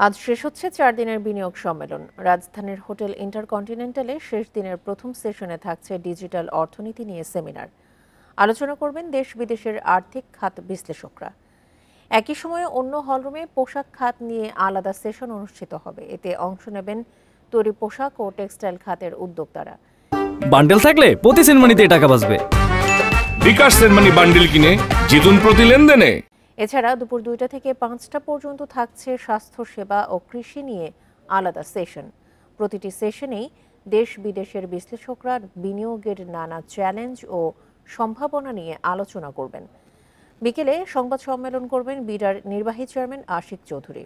আজ শেষ হচ্ছে 4 দিনের বিনিয়োগ সম্মেলন। রাজধানীর হোটেল ইন্টারকন্টিনেন্টালে শেষ দিনের প্রথম সেশনে থাকছে ডিজিটাল অর্থনীতি নিয়ে সেমিনার। আলোচনা করবেন দেশ বিদেশের আর্থিক খাত বিশ্লেষকরা। একই সময়ে অন্য হলরুমে পোশাক খাত নিয়ে আলাদা সেশন অনুষ্ঠিত হবে। এতে অংশ নেবেন তৈরি পোশাক ও টেক্সটাইল খাতের উদ্যোক্তারা। বান্ডেল থাকলে প্রতি সেনমানিতে টাকা বাঁচবে। বিকাশ সেনমানি বান্ডেল কিনে জিতুন প্রতি লেনদেনে। এছাড়া দুপুর 2টা থেকে 5টা পর্যন্ত থাকছে স্বাস্থ্য সেবা ও কৃষি নিয়ে আলাদা সেশন। প্রতিটি সেশনেই দেশ বিদেশের বিশ্লেষকরা বিনিয়োগের নানা চ্যালেঞ্জ ও সম্ভাবনা নিয়ে আলোচনা করবেন। বিকেলে সংবাদ সম্মেলন করবেন বিডার নির্বাহী চেয়ারম্যান আশিক চৌধুরী।